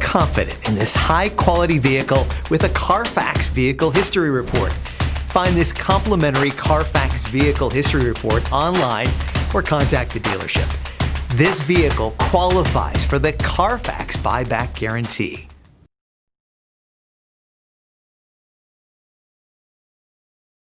confident in this high-quality vehicle with a Carfax Vehicle History Report. Find this complimentary Carfax Vehicle History Report online or contact the dealership. This vehicle qualifies for the Carfax Buyback Guarantee.